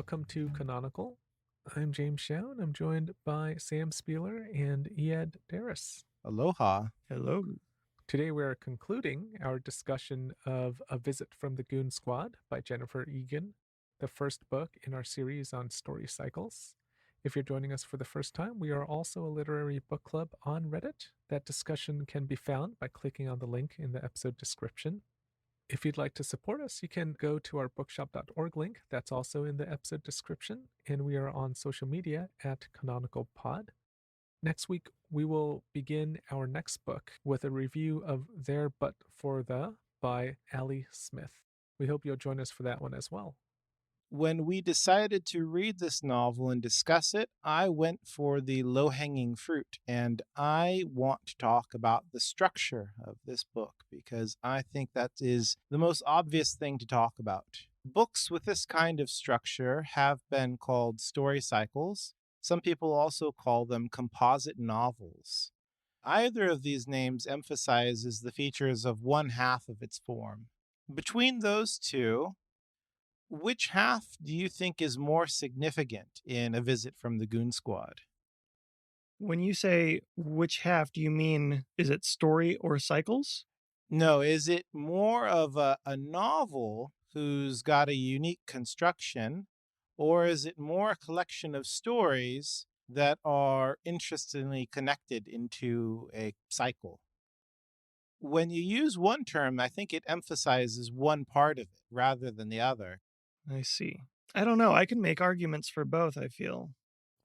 welcome to Canonical. I'm James Shao, and I'm joined by Sam Spieler and Eyad Darris. Aloha. Hello. Today we are concluding our discussion of A Visit from the Goon Squad by Jennifer Egan, the first book in our series on story cycles. If you're joining us for the first time, we are also a literary book club on Reddit. That discussion can be found by clicking on the link in the episode description. If you'd like to support us, you can go to our bookshop.org link. That's also in the episode description. And we are on social media at Canonical Pod. Next week, we will begin our next book with a review of There But For The by Ali Smith. We hope you'll join us for that one as well. When we decided to read this novel and discuss it, I went for the low-hanging fruit, and I want to talk about the structure of this book because I think that is the most obvious thing to talk about. Books with this kind of structure have been called story cycles. Some people also call them composite novels. Either of these names emphasizes the features of one half of its form. Between those two, which half do you think is more significant in A Visit from the Goon Squad? When you say which half, do you mean is it story or cycles? No, is it more of a novel who's got a unique construction, or is it more a collection of stories that are interestingly connected into a cycle? When you use one term, I think it emphasizes one part of it rather than the other. I see. I don't know. I can make arguments for both, I feel.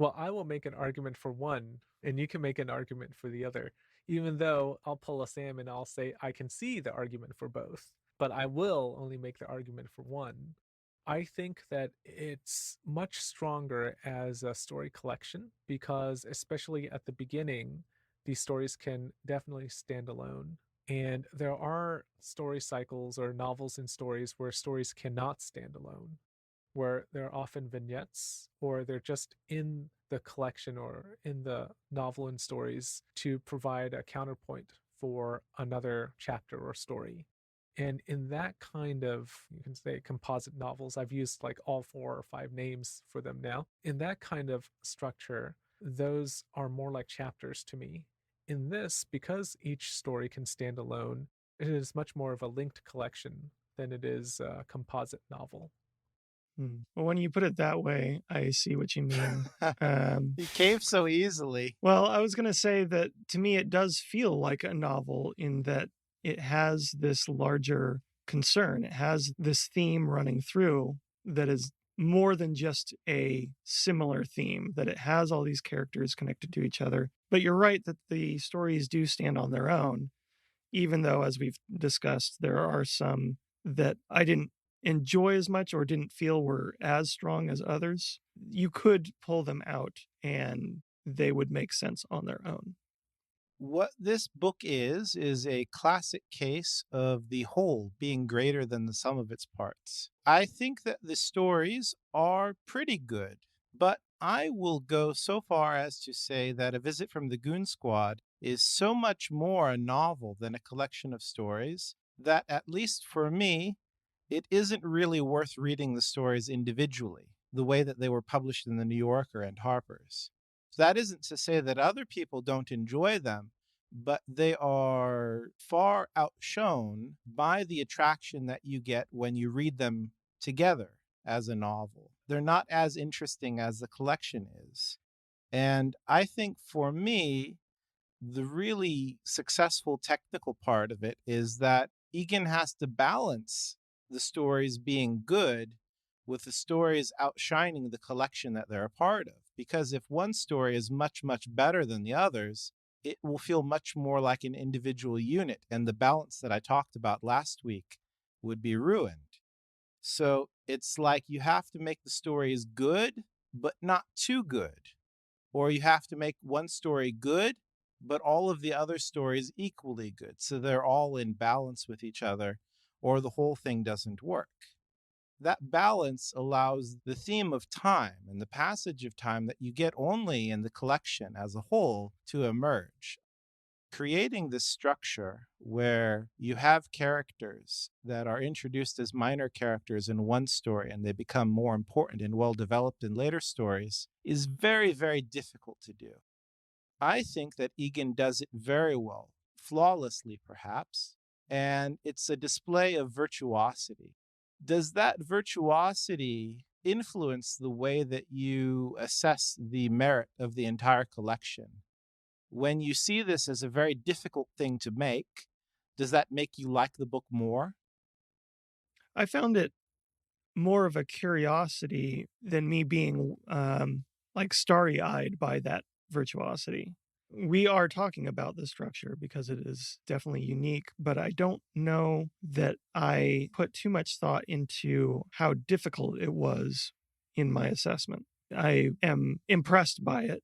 Well, I will make an argument for one, and you can make an argument for the other, even though I'll pull a Sam and I'll say I can see the argument for both, but I will only make the argument for one. I think that it's much stronger as a story collection because, especially at the beginning, these stories can definitely stand alone. And there are story cycles or novels and stories where stories cannot stand alone, where they're often vignettes or they're just in the collection or in the novel and stories to provide a counterpoint for another chapter or story. And in that kind of, you can say, composite novels, I've used like all 4 or 5 names for them now. In that kind of structure, those are more like chapters to me. In this, because each story can stand alone, it is much more of a linked collection than it is a composite novel. Well, when you put it that way, I see what you mean. You cave so easily. Well, I was going to say that to me, it does feel like a novel in that it has this larger concern. It has this theme running through that is more than just a similar theme, that it has all these characters connected to each other. But you're right that the stories do stand on their own, even though, as we've discussed, there are some that I didn't enjoy as much or didn't feel were as strong as others. You could pull them out and they would make sense on their own. What this book is a classic case of the whole being greater than the sum of its parts. I think that the stories are pretty good, but I will go so far as to say that A Visit from the Goon Squad is so much more a novel than a collection of stories that, at least for me, it isn't really worth reading the stories individually, the way that they were published in the New Yorker and Harper's. So that isn't to say that other people don't enjoy them, but they are far outshone by the attraction that you get when you read them together as a novel. They're not as interesting as the collection is. And I think for me, the really successful technical part of it is that Egan has to balance the stories being good with the stories outshining the collection that they're a part of. Because if one story is much, much better than the others, it will feel much more like an individual unit, and the balance that I talked about last week would be ruined. So it's like you have to make the stories good, but not too good. Or you have to make one story good, but all of the other stories equally good. So they're all in balance with each other, or the whole thing doesn't work. That balance allows the theme of time and the passage of time that you get only in the collection as a whole to emerge. creating this structure where you have characters that are introduced as minor characters in one story and they become more important and well developed in later stories is very, very difficult to do. I think that Egan does it very well, flawlessly perhaps, and it's a display of virtuosity. Does that virtuosity influence the way that you assess the merit of the entire collection? When you see this as a very difficult thing to make, does that make you like the book more? I found it more of a curiosity than me being like starry eyed by that virtuosity. We are talking about the structure because it is definitely unique, but I don't know that I put too much thought into how difficult it was in my assessment. I am impressed by it,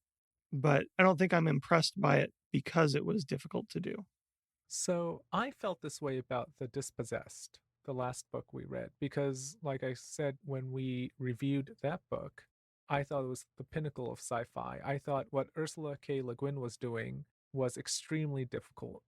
but I don't think I'm impressed by it because it was difficult to do. So I felt this way about The Dispossessed, the last book we read, because, like I said when we reviewed that book, I thought it was the pinnacle of sci fi. I thought what Ursula K. Le Guin was doing was extremely difficult,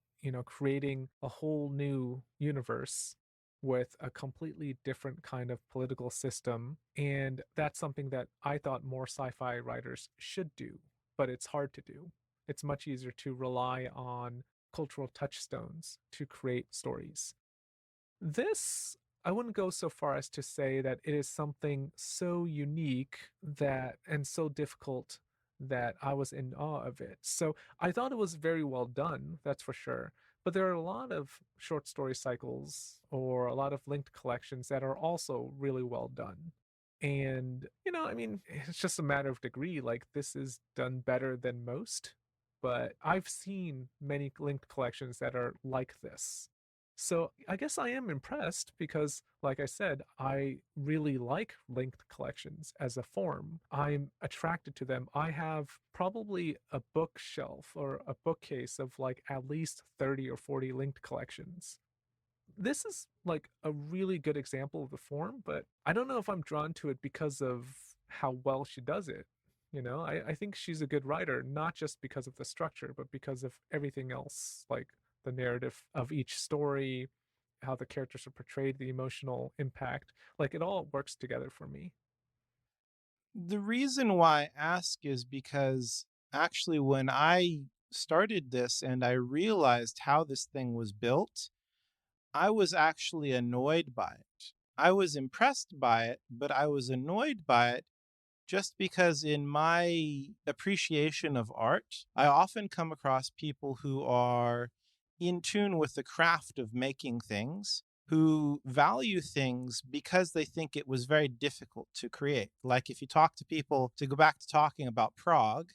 creating a whole new universe with a completely different kind of political system. And that's something that I thought more sci fi writers should do, but it's hard to do. It's much easier to rely on cultural touchstones to create stories. This, I wouldn't go so far as to say that it is something so unique that and so difficult that I was in awe of it. So I thought it was very well done, that's for sure. But there are a lot of short story cycles or a lot of linked collections that are also really well done. And, I mean, it's just a matter of degree. Like, this is done better than most, but I've seen many linked collections that are like this. So I guess I am impressed because, like I said, I really like linked collections as a form. I'm attracted to them. I have probably a bookshelf or a bookcase of like at least 30 or 40 linked collections. This is like a really good example of the form, but I don't know if I'm drawn to it because of how well she does it. I think she's a good writer, not just because of the structure, but because of everything else, like the narrative of each story, how the characters are portrayed, the emotional impact. Like it all works together for me. The reason why I ask is because actually, when I started this and I realized how this thing was built, I was actually annoyed by it. I was impressed by it, but I was annoyed by it just because, in my appreciation of art, I often come across people who are in tune with the craft of making things, who value things because they think it was very difficult to create. Like if you talk to people, to go back to talking about Prague,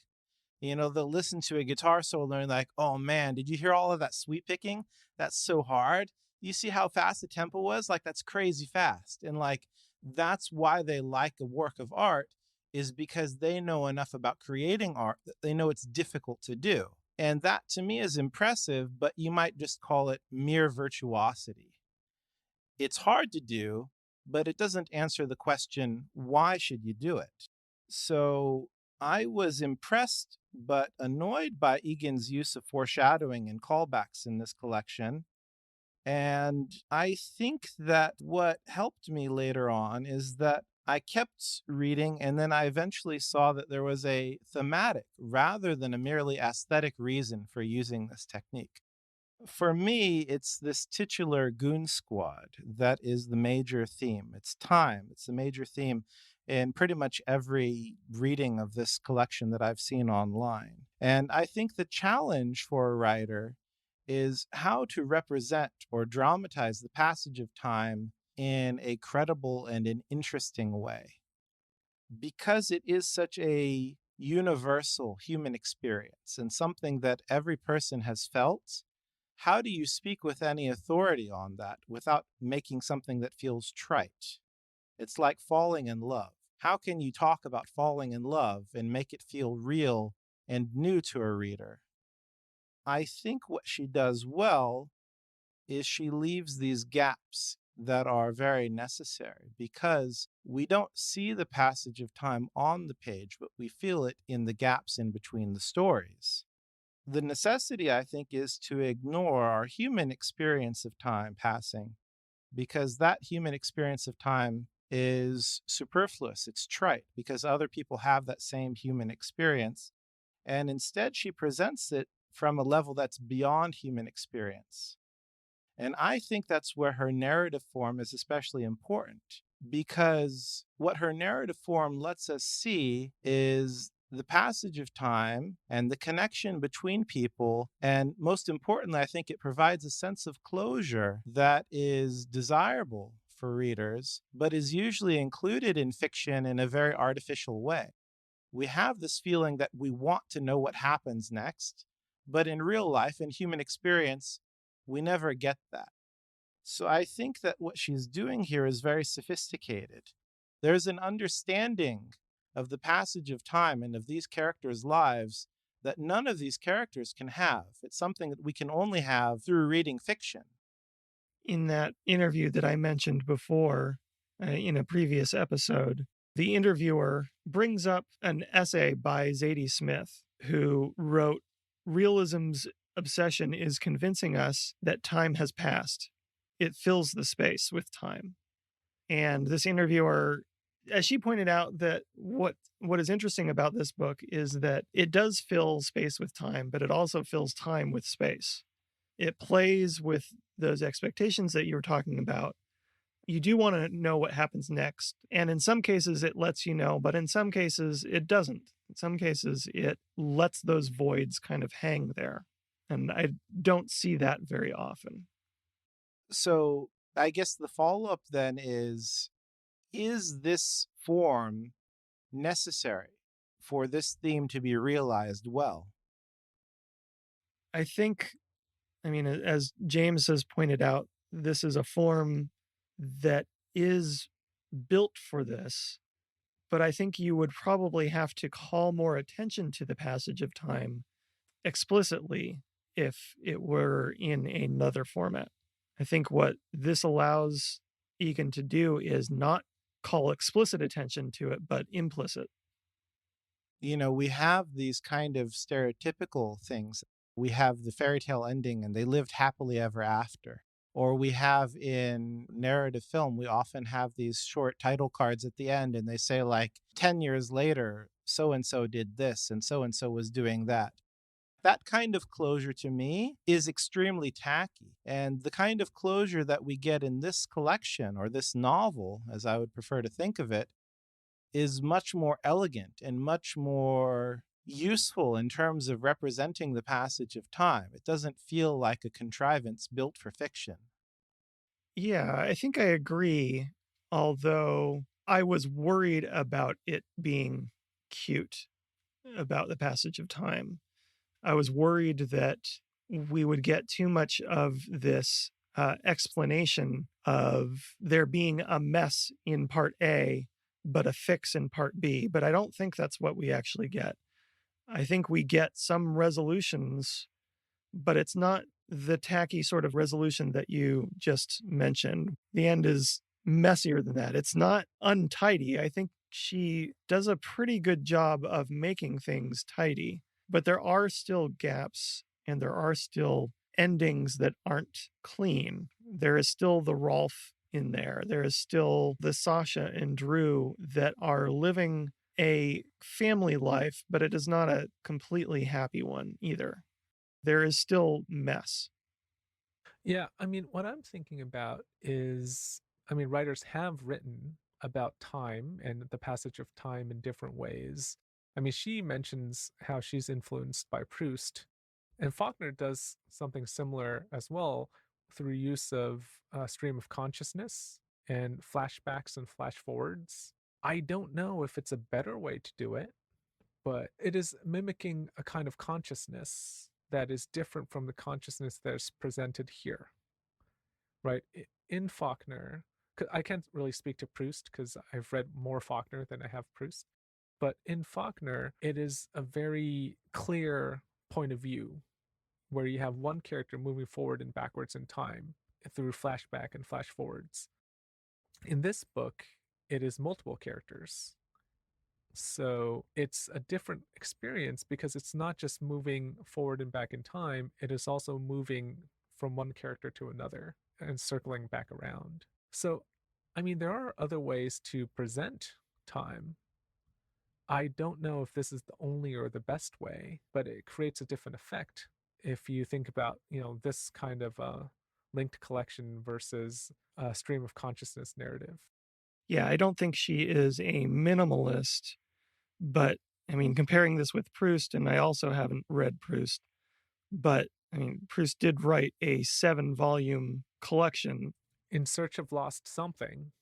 they'll listen to a guitar solo and like, oh man, did you hear all of that sweep picking? That's so hard. You see how fast the tempo was? Like, that's crazy fast. And like, that's why they like a work of art, is because they know enough about creating art that they know it's difficult to do. And that to me is impressive, but you might just call it mere virtuosity. It's hard to do, but it doesn't answer the question, why should you do it? So I was impressed but annoyed by Egan's use of foreshadowing and callbacks in this collection. And I think that what helped me later on is that I kept reading, and then I eventually saw that there was a thematic rather than a merely aesthetic reason for using this technique. For me, it's this titular Goon Squad that is the major theme. It's time. It's the major theme in pretty much every reading of this collection that I've seen online. And I think the challenge for a writer is how to represent or dramatize the passage of time in a credible and an interesting way. Because it is such a universal human experience and something that every person has felt, how do you speak with any authority on that without making something that feels trite? It's like falling in love. How can you talk about falling in love and make it feel real and new to a reader? I think what she does well is she leaves these gaps that are very necessary because we don't see the passage of time on the page, but we feel it in the gaps in between the stories. The necessity, I think, is to ignore our human experience of time passing, because that human experience of time is superfluous. It's trite because other people have that same human experience. And instead, she presents it from a level that's beyond human experience. And I think that's where her narrative form is especially important, because what her narrative form lets us see is the passage of time and the connection between people. And most importantly, I think it provides a sense of closure that is desirable for readers, but is usually included in fiction in a very artificial way. We have this feeling that we want to know what happens next, but in real life, in human experience, we never get that. So I think that what she's doing here is very sophisticated. There's an understanding of the passage of time and of these characters' lives that none of these characters can have. It's something that we can only have through reading fiction. In that interview that I mentioned before in a previous episode, the interviewer brings up an essay by Zadie Smith, who wrote, "Realism's obsession is convincing us that time has passed. It fills the space with time." And this interviewer, as she pointed out, that what is interesting about this book is that it does fill space with time, but it also fills time with space. It plays with those expectations that you were talking about. You do want to know what happens next. And in some cases, it lets you know, but in some cases, it doesn't. In some cases, it lets those voids kind of hang there. And I don't see that very often. So I guess the follow up then is this form necessary for this theme to be realized well? I think, I mean, as James has pointed out, this is a form that is built for this, but I think you would probably have to call more attention to the passage of time explicitly if it were in another format. I think what this allows Egan to do is not call explicit attention to it, but implicit. You know, we have these kind of stereotypical things. We have the fairy tale ending and they lived happily ever after. Or we have in narrative film, we often have these short title cards at the end and they say, like, 10 years later, so and so did this and so was doing that. That kind of closure to me is extremely tacky. And the kind of closure that we get in this collection or this novel, as I would prefer to think of it, is much more elegant and much more useful in terms of representing the passage of time. It doesn't feel like a contrivance built for fiction. Yeah, I think I agree. Although I was worried about it being cute, about the passage of time. I was worried that we would get too much of this explanation of there being a mess in part A, but a fix in part B. But I don't think that's what we actually get. I think we get some resolutions, but it's not the tacky sort of resolution that you just mentioned. The end is messier than that. It's not untidy. I think she does a pretty good job of making things tidy, but there are still gaps and there are still endings that aren't clean. There is still the Rolf in there. There is still the Sasha and Drew that are living a family life, but it is not a completely happy one either. There is still mess. Yeah, I mean, what I'm thinking about is, I mean, writers have written about time and the passage of time in different ways. I mean, she mentions how she's influenced by Proust, and Faulkner does something similar as well through use of stream of consciousness and flashbacks and flash forwards. I don't know if it's a better way to do it, but it is mimicking a kind of consciousness that is different from the consciousness that's presented here, right? In Faulkner, I can't really speak to Proust because I've read more Faulkner than I have Proust, but in Faulkner, it is a very clear point of view where you have one character moving forward and backwards in time through flashback and flash forwards. In this book, it is multiple characters. So it's a different experience because it's not just moving forward and back in time, it is also moving from one character to another and circling back around. So, I mean, there are other ways to present time. I don't know if this is the only or the best way, but it creates a different effect if you think about, this kind of linked collection versus a stream of consciousness narrative. Yeah, I don't think she is a minimalist, but I mean, comparing this with Proust, and I also haven't read Proust, but I mean, Proust did write a 7-volume collection. In Search of Lost Something.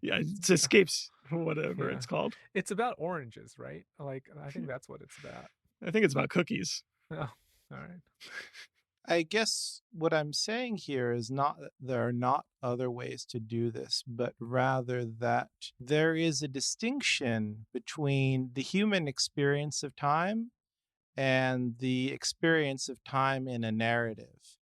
Yeah, it escapes whatever Yeah. it's called. It's about oranges, right? Like, I think that's what it's about. I think it's about cookies. Oh, all right. I guess what I'm saying here is not that there are not other ways to do this, but rather that there is a distinction between the human experience of time and the experience of time in a narrative.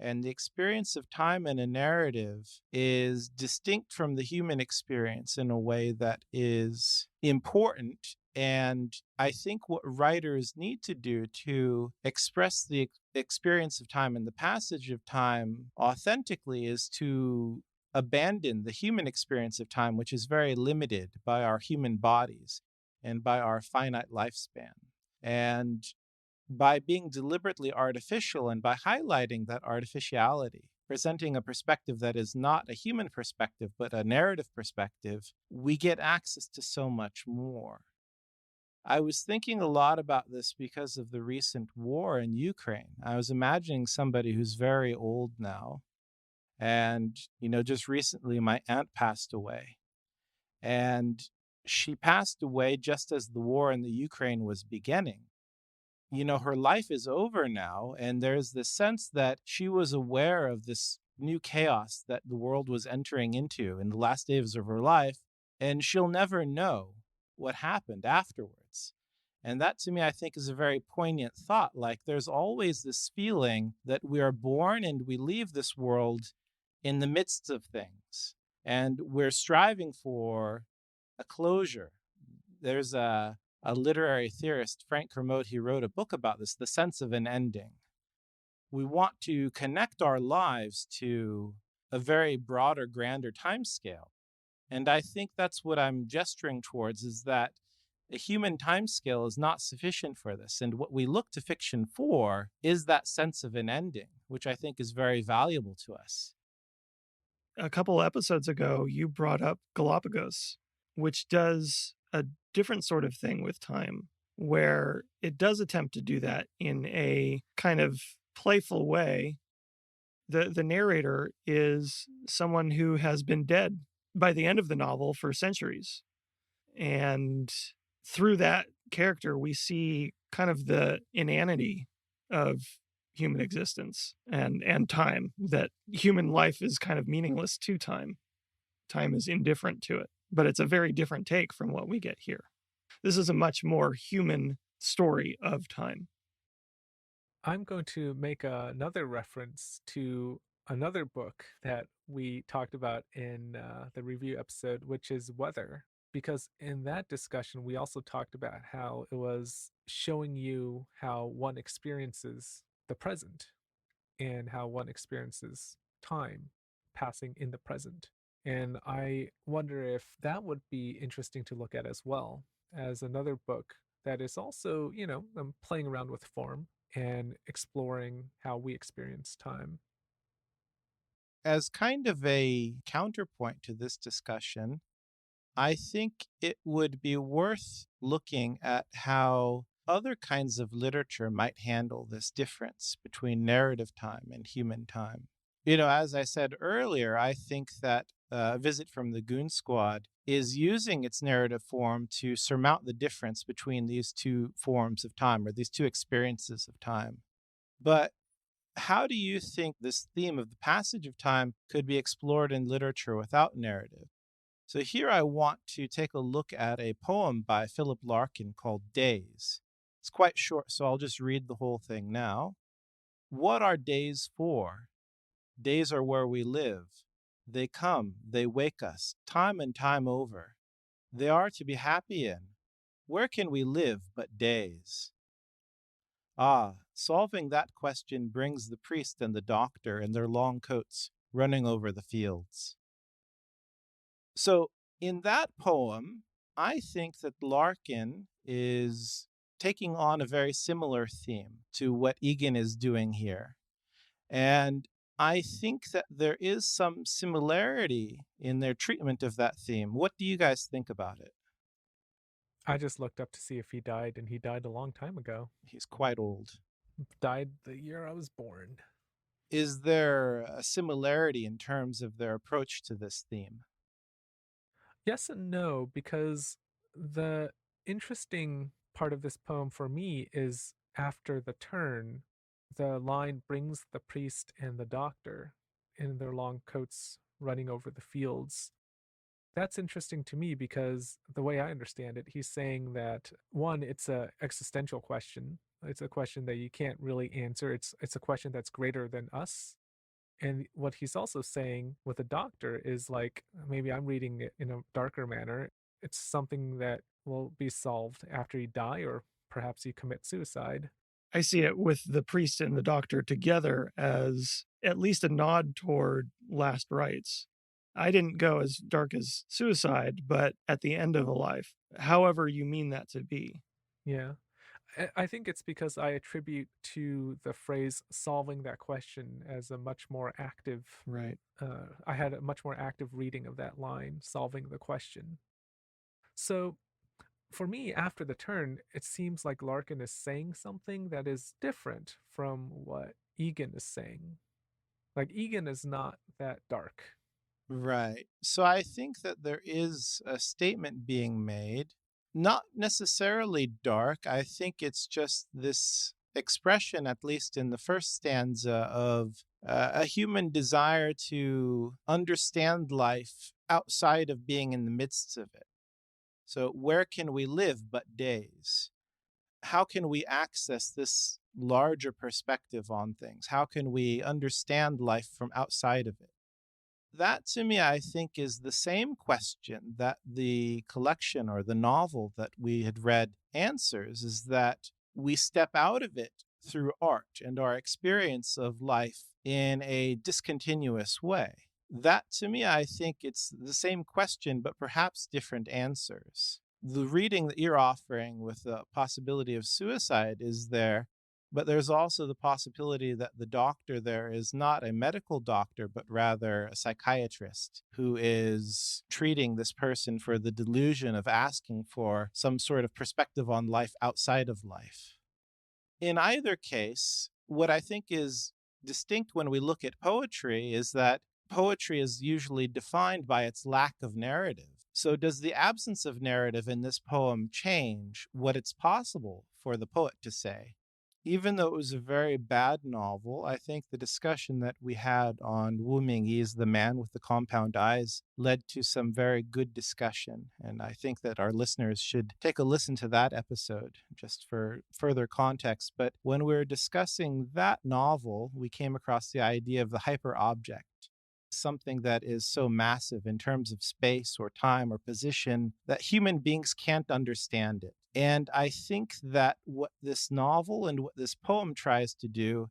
And the experience of time in a narrative is distinct from the human experience in a way that is important. And I think what writers need to do to express the experience of time and the passage of time authentically is to abandon the human experience of time, which is very limited by our human bodies and by our finite lifespan. And by being deliberately artificial and by highlighting that artificiality, presenting a perspective that is not a human perspective, but a narrative perspective, we get access to so much more. I was thinking a lot about this because of the recent war in Ukraine. I was imagining somebody who's very old now. And, just recently my aunt passed away. And she passed away just as the war in the Ukraine was beginning. Her life is over now. And there's this sense that she was aware of this new chaos that the world was entering into in the last days of her life. And she'll never know what happened afterwards. And that to me, I think, is a very poignant thought. Like there's always this feeling that we are born and we leave this world in the midst of things. And we're striving for a closure. There's a literary theorist, Frank Kermode, he wrote a book about this, The Sense of an Ending. We want to connect our lives to a very broader, grander timescale. And I think that's what I'm gesturing towards, is that a human timescale is not sufficient for this. And what we look to fiction for is that sense of an ending, which I think is very valuable to us. A couple episodes ago, you brought up Galapagos, which does a different sort of thing with time, where it does attempt to do that in a kind of playful way. The narrator is someone who has been dead by the end of the novel for centuries. And through that character, we see kind of the inanity of human existence and time, that human life is kind of meaningless to time. Time is indifferent to it, but it's a very different take from what we get here. This is a much more human story of time. I'm going to make another reference to another book that we talked about in the review episode, which is Weather. Because in that discussion, we also talked about how it was showing you how one experiences the present and how one experiences time passing in the present. And I wonder if that would be interesting to look at as well as another book that is also, playing around with form and exploring how we experience time. As kind of a counterpoint to this discussion, I think it would be worth looking at how other kinds of literature might handle this difference between narrative time and human time. As I said earlier, I think that A Visit from the Goon Squad is using its narrative form to surmount the difference between these two forms of time, or these two experiences of time. But how do you think this theme of the passage of time could be explored in literature without narrative? So here I want to take a look at a poem by Philip Larkin called Days. It's quite short, so I'll just read the whole thing now. What are days for? Days are where we live. They come, they wake us, time and time over. They are to be happy in, Where can we live but days? Ah, solving that question brings the priest and the doctor in their long coats running over the fields. So, in that poem, I think that Larkin is taking on a very similar theme to what Egan is doing here. And I think that there is some similarity in their treatment of that theme. What do you guys think about it? I just looked up to see if he died, and he died a long time ago. He's quite old. Died the year I was born. Is there a similarity in terms of their approach to this theme? Yes and no, because the interesting part of this poem for me is after the turn, the line brings the priest and the doctor in their long coats running over the fields. That's interesting to me because the way I understand it, he's saying that one, it's a existential question. It's a question that you can't really answer. It's a question that's greater than us. And what he's also saying with the doctor is like, maybe I'm reading it in a darker manner. It's something that will be solved after you die, or perhaps you commit suicide. I see it with the priest and the doctor together as at least a nod toward last rites. I didn't go as dark as suicide, but at the end of a life, however you mean that to be. Yeah. I think it's because I attribute to the phrase solving that question as a much more active, Right. I had a much more active reading of that line, solving the question. So for me, after the turn, it seems like Larkin is saying something that is different from what Egan is saying. Like, Egan is not that dark. Right. So I think that there is a statement being made, not necessarily dark. I think it's just this expression, at least in the first stanza, of a human desire to understand life outside of being in the midst of it. So, where can we live but days? How can we access this larger perspective on things? How can we understand life from outside of it? That to me, I think, is the same question that the collection or the novel that we had read answers, is that we step out of it through art and our experience of life in a discontinuous way. That to me, I think it's the same question, but perhaps different answers. The reading that you're offering with the possibility of suicide is there, but there's also the possibility that the doctor there is not a medical doctor, but rather a psychiatrist who is treating this person for the delusion of asking for some sort of perspective on life outside of life. In either case, what I think is distinct when we look at poetry is that poetry is usually defined by its lack of narrative. So, does the absence of narrative in this poem change what it's possible for the poet to say? Even though it was a very bad novel, I think the discussion that we had on Wu Mingyi's The Man with the Compound Eyes led to some very good discussion. And I think that our listeners should take a listen to that episode just for further context. But when we were discussing that novel, we came across the idea of the hyperobject, something that is so massive in terms of space or time or position that human beings can't understand it. And I think that what this novel and what this poem tries to do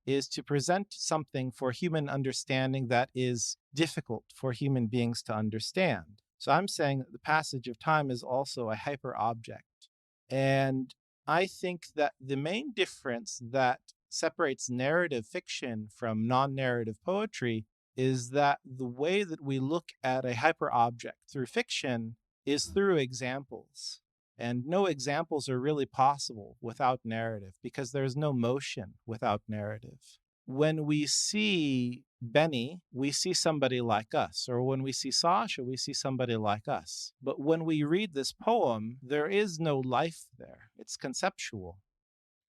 is to present something for human understanding that is difficult for human beings to understand. So I'm saying that the passage of time is also a hyperobject. And I think that the main difference that separates narrative fiction from non-narrative poetry is that the way that we look at a hyperobject through fiction is through examples. And no examples are really possible without narrative because there's no motion without narrative. When we see Benny, we see somebody like us, or when we see Sasha, we see somebody like us. But when we read this poem, there is no life there. It's conceptual.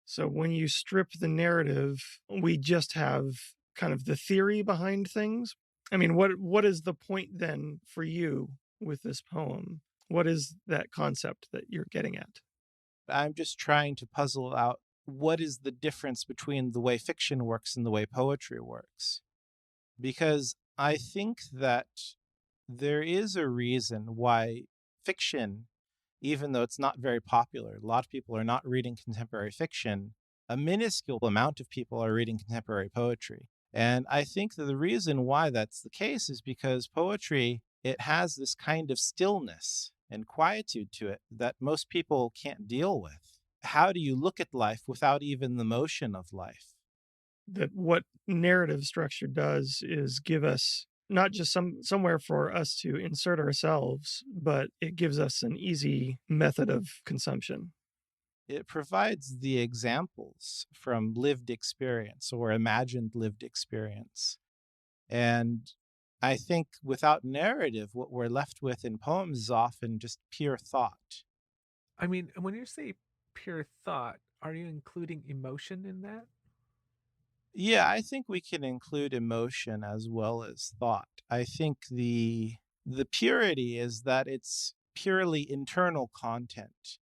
So when you strip the narrative, we just have kind of the theory behind things. I mean, what is the point then for you with this poem? What is that concept that you're getting at? I'm just trying to puzzle out what is the difference between the way fiction works and the way poetry works. Because I think that there is a reason why fiction even though it's not very popular. A lot of people are not reading contemporary fiction. A minuscule amount of people are reading contemporary poetry. And I think that the reason why that's the case is because poetry, it has this kind of stillness and quietude to it that most people can't deal with. How do you look at life without even the motion of life? That what narrative structure does is give us not just somewhere for us to insert ourselves, but it gives us an easy method of consumption. It provides the examples from lived experience or imagined lived experience. And I think without narrative, what we're left with in poems is often just pure thought. I mean, when you say pure thought, are you including emotion in that? Yeah, I think we can include emotion as well as thought. I think the purity is that it's purely internal content.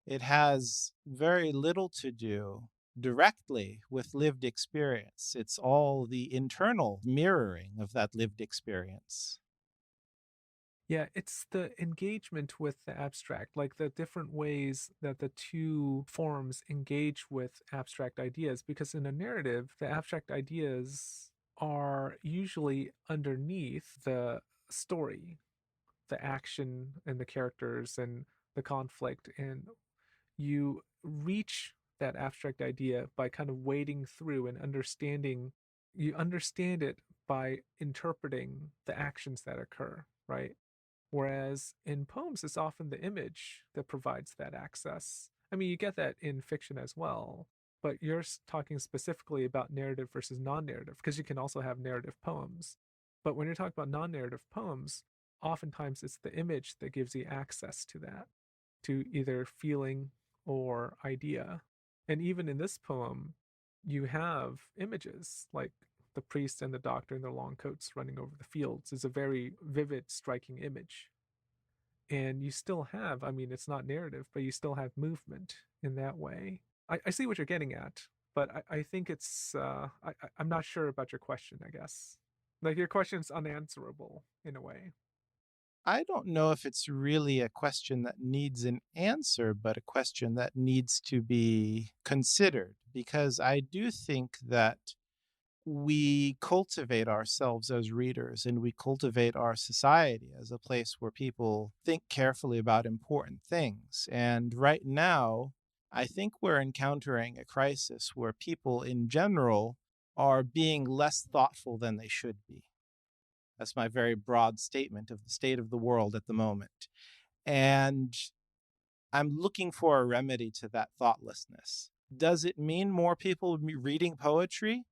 It has very little to do directly with lived experience. It's all the internal mirroring of that lived experience. Yeah, it's the engagement with the abstract, like the different ways that the two forms engage with abstract ideas. Because in a narrative, the abstract ideas are usually underneath the story, the action and the characters and the conflict. And you reach that abstract idea by kind of wading through and understanding. You understand it by interpreting the actions that occur, right? Whereas in poems, it's often the image that provides that access. I mean, you get that in fiction as well, but you're talking specifically about narrative versus non narrative, because you can also have narrative poems. But when you're talking about non narrative poems, oftentimes it's the image that gives you access to that, to either feeling or idea. And even in this poem, you have images like the priest and the doctor in their long coats running over the fields is a very vivid, striking image. And you still have, I mean, it's not narrative, but you still have movement in that way. I see what you're getting at, but I think I'm not sure about your question, I guess. Like your question's unanswerable in a way. I don't know if it's really a question that needs an answer, but a question that needs to be considered, because I do think that we cultivate ourselves as readers and we cultivate our society as a place where people think carefully about important things. And right now, I think we're encountering a crisis where people in general are being less thoughtful than they should be. That's my very broad statement of the state of the world at the moment. And I'm looking for a remedy to that thoughtlessness. Does it mean more people reading poetry?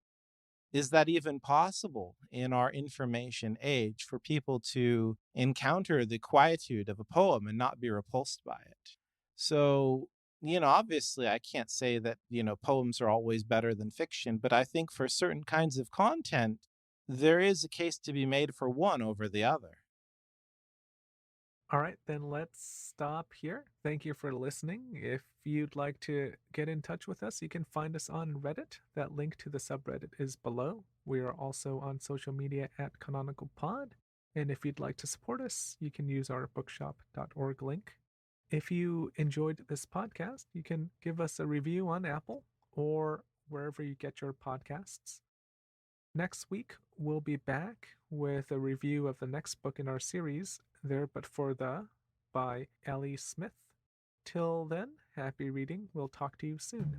Is that even possible in our information age for people to encounter the quietude of a poem and not be repulsed by it? So, obviously, I can't say that, poems are always better than fiction, but I think for certain kinds of content, there is a case to be made for one over the other. All right, then let's stop here. Thank you for listening. If you'd like to get in touch with us, you can find us on Reddit. That link to the subreddit is below. We are also on social media at Canonical Pod. And if you'd like to support us, you can use our bookshop.org link. If you enjoyed this podcast, you can give us a review on Apple or wherever you get your podcasts. Next week, we'll be back with a review of the next book in our series, There But For The, by Ellie Smith. Till then, happy reading. We'll talk to you soon.